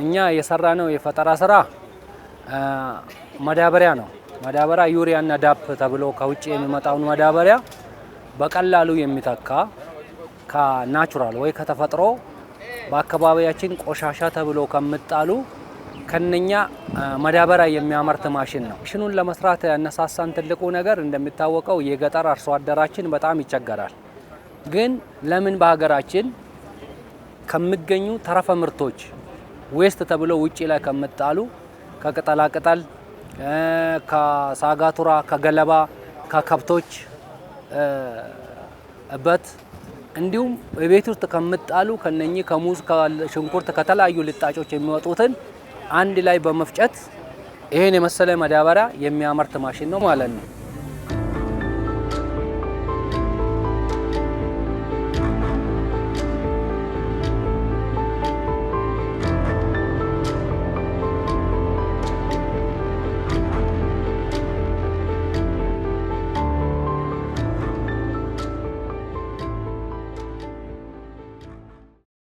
እኛ የሰራነው የፈጠራ ስራ ማዳበሪያ ነው። ማዳበሪያ ዩሪያና ዳፕ ተብሎ ከውጭ የሚመጣውን ማዳበሪያ በቀላሉ የሚተካ ከናቹራል ወይ ከተፈጥሮ በአካባቢያችን ቆሻሻ ተብሎ ከመጣሉ ከነኛ ማዳበሪያ የሚያመርት ማሽን ነው። ማሽኑን ለመስራት ያነሳሳን ትልቁ ነገር እንደሚታወቀው የገጠር አርሶ አደራችን በጣም ይቸገራል። ግን ለምን በሀገራችን ከሚገኙ ተረፈ ምርቶች ዌስት ተብሎ ውጪ ላይ ከመጣሉ ከቅጠላ ቅጠል፣ ከሳጋቱራ፣ ከገለባ፣ ከከብቶች እበት እንዲሁም በቤት ውስጥ ከመጣሉ ከነኚህ ከሙዝ፣ ከሽንኩርት፣ ከተለያዩ ልጣጮች የሚወጡትን አንድ ላይ በመፍጨት ይሄን የመሰለ ማዳበሪያ የሚያመርት ማሽን ነው ማለት ነው።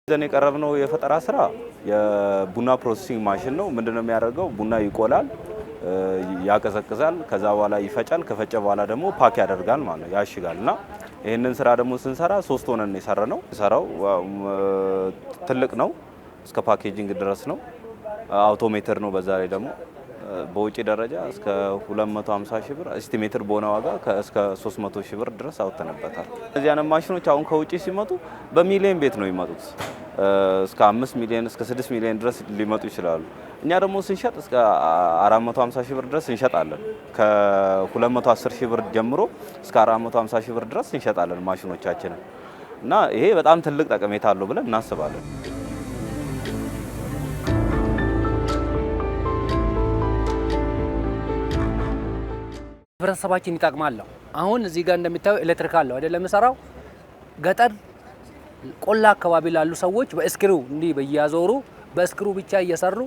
ዘን የቀረብነው የፈጠራ ስራ የቡና ፕሮሰሲንግ ማሽን ነው። ምንድነው የሚያደርገው? ቡና ይቆላል፣ ያቀዘቅዛል፣ ከዛ በኋላ ይፈጫል። ከፈጨ በኋላ ደግሞ ፓክ ያደርጋል ማለት ያሽጋልና ይሄንን ስራ ደግሞ ስንሰራ 3 ሆነን የሰራነው። ስራው ትልቅ ነው፣ እስከ ፓኬጂንግ ድረስ ነው። አውቶሜትር ነው። በዛ ላይ ደግሞ በውጪ ደረጃ እስከ 250 ሺህ ብር ኤስቲሜትር በሆነ ዋጋ እስከ 300 ሺህ ብር ድረስ አውጥተንበታል። እነዚህ አይነት ማሽኖች አሁን ከውጪ ሲመጡ በሚሊዮን ቤት ነው የሚመጡት። እስከ 5 ሚሊዮን እስከ 6 ሚሊዮን ድረስ ሊመጡ ይችላሉ። እኛ ደግሞ ስንሸጥ እስከ 450 ሺህ ብር ድረስ እንሸጣለን። ከ210 ሺህ ብር ጀምሮ እስከ 450 ሺህ ብር ድረስ እንሸጣለን ማሽኖቻችንን እና ይሄ በጣም ትልቅ ጠቀሜታ አለው ብለን እናስባለን። ህብረተሰባችን ይጠቅማል። አሁን እዚህ ጋር እንደምታዩ ኤሌክትሪክ አለው አይደለም የምሰራው። ገጠር ቆላ አካባቢ ላሉ ሰዎች በእስክሩ እንዲህ በየያዞሩ በእስክሩ ብቻ እየሰሩ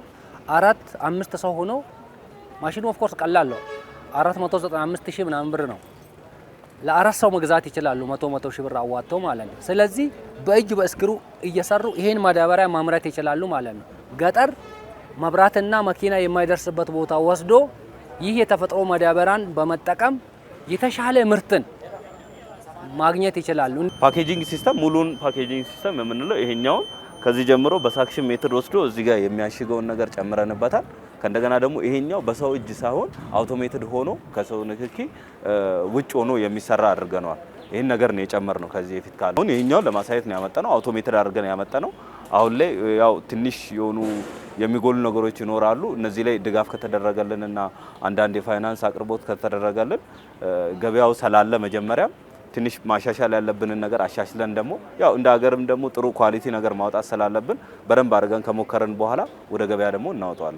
4-5 ሰው ሆኖ ማሽኑ ኦፍ ኮርስ ቀላል ነው። 495 ሺህ ምናምን ብር ነው። ለአራት ሰው መግዛት ይችላሉ 100 ሺህ ብር አዋጥተው ማለት ነው። ስለዚህ በእጅ በእስክሩ እየሰሩ ይሄን ማዳበሪያ ማምረት ይችላሉ ማለት ነው። ገጠር መብራትና መኪና የማይደርስበት ቦታ ወስዶ ይህ የተፈጥሮ ማዳበሪያን በመጠቀም የተሻለ ምርትን ማግኘት ይችላሉ። ፓኬጂንግ ሲስተም ሙሉን ፓኬጂንግ ሲስተም የምንለው ይሄኛው ከዚህ ጀምሮ በሳክሽን ሜትር ወስዶ እዚህ ጋር የሚያሽገውን ነገር ጨምረንበታል። ከእንደገና ደግሞ ይሄኛው በሰው እጅ ሳይሆን አውቶሜትድ ሆኖ ከሰው ንክኪ ውጭ ሆኖ የሚሰራ አድርገናል። ይሄን ነገር ነው የጨመርነው ከዚህ በፊት ካለ። አሁን ይሄኛው ለማሳየት ነው ያመጣነው፣ አውቶሜትድ አድርገን ያመጣነው። አሁን ላይ ያው ትንሽ የሆኑ የሚጎሉ ነገሮች ይኖራሉ። እነዚህ ላይ ድጋፍ ከተደረገልንና አንዳንድ የፋይናንስ አቅርቦት ከተደረገልን ገበያው ስላለ መጀመሪያ ትንሽ ማሻሻል ያለብንን ነገር አሻሽለን ደግሞ ያው እንደ ሀገርም ደግሞ ጥሩ ኳሊቲ ነገር ማውጣት ስላለብን በደንብ አድርገን ከሞከርን በኋላ ወደ ገበያ ደግሞ እናወጣዋለን።